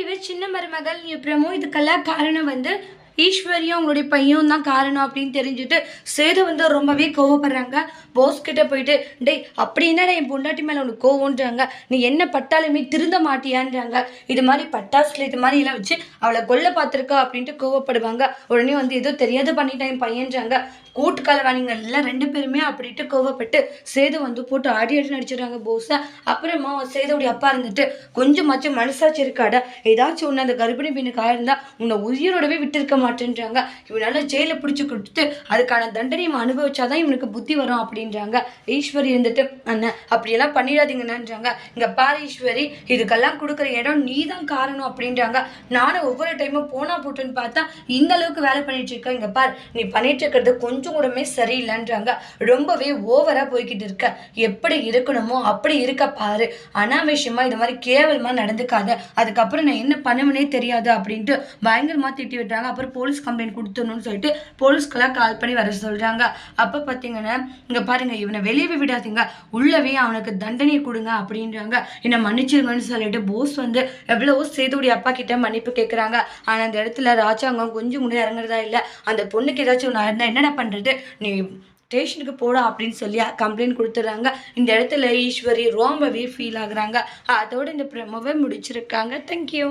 இவ சின்ன மருமகள் பிரமோ இதுக்கெல்லாம் காரணம் ஈஸ்வரியும் அவங்களுடைய பையன் தான் காரணம் அப்படின்னு தெரிஞ்சுட்டு சேது ரொம்பவே கோவப்படுறாங்க. போஸ் கிட்ட போயிட்டு டேய் அப்படி என்னடா என் பொண்டாட்டி மேலே உனக்கு கோவம்ன்றாங்க, நீ என்ன பட்டாலுமே திருந்த மாட்டியான்றாங்க. இது மாதிரி பட்டாசுல இது மாதிரி எல்லாம் வச்சு அவளை கொல்ல பார்த்துருக்கா அப்படின்ட்டு கோவப்படுவாங்க. உடனே ஏதோ தெரியாத பண்ணிட்டேன் என் பையன்றாங்க. கூட்டுக்காலவாணிங்க எல்லாம் 2 பேருமே அப்படின்ட்டு கோவப்பட்டு சேது போட்டு ஆடி நடிச்சிடுறாங்க போஸை. அப்புறமா சேதுடைய அப்பா இருந்துட்டு கொஞ்சமாச்சும் மனசாச்சு இருக்காடா, ஏதாச்சும் ஒன்று அந்த கர்ப்பிணி பெண்ணுக்கு ஆயிருந்தா உன்னை உயிரோடவே விட்டுருக்க மாட்டேன்றாங்க. இவனால ஜெயில பிடிச்சி கொடுத்து அதுக்கான தண்டனையை அனுபவிச்சாதான் இவனுக்கு புத்தி வரும் அப்படின்றாங்க. ஈஸ்வரி இருந்துட்டு அண்ணன் அப்படியெல்லாம் பண்ணிடாதீங்கன்றாங்க. இங்க பாரு ஈஸ்வரி, இதுக்கெல்லாம் கொடுக்குற இடம் நீ தான் காரணம் அப்படின்றாங்க. நானும் ஒவ்வொரு டைமும் போனா போட்டுன்னு பார்த்தா இந்த அளவுக்கு வேலை பண்ணிட்டு இருக்கேன். இங்க பாரு, நீ பண்ணிட்டு இருக்கிறது கொஞ்சம் கூடமே சரியில்லைன்றாங்க. ரொம்பவே ஓவரா போய்கிட்டு இருக்க, எப்படி இருக்கணுமோ அப்படி இருக்க பாரு, அனாவசியமா இது மாதிரி கேவலமா நடந்துக்காத, அதுக்கப்புறம் நான் என்ன பண்ணுவனே தெரியாது அப்படின்ட்டு பயங்கரமா திட்டி விட்டாங்க. அப்புறம் போலீஸ் கம்ப்ளைண்ட் கொடுத்துடணும்னு சொல்லிட்டு போலீஸ்க்கெல்லாம் கால் பண்ணி வர சொல்றாங்க. அப்ப பாத்தீங்கன்னா இங்க பாருங்க, இவனை வெளியே விடாதீங்க, உள்ளவே அவனுக்கு தண்டனை கொடுங்க அப்படின்றாங்க. என்ன மன்னிச்சிருங்கன்னு சொல்லிட்டு போஸ் எவ்வளவோ சேதுடைய அப்பா கிட்ட மன்னிப்பு கேட்கறாங்க. ஆனா அந்த இடத்துல ராஜாங்கம் கொஞ்சம் கூட இறங்குறதா இல்லை. அந்த பொண்ணுக்கு ஏதாச்சும் ஒன்று இருந்தா என்னடா பண்றது, நீ ஸ்டேஷனுக்கு போடா அப்படின்னு சொல்லி கம்ப்ளைண்ட் கொடுத்துட்றாங்க. இந்த இடத்துல ஈஸ்வரி ரொம்பவே ஃபீல் ஆகுறாங்க. அதோட இந்த ப்ரோமோவை முடிச்சிருக்காங்க. தேங்க்யூ.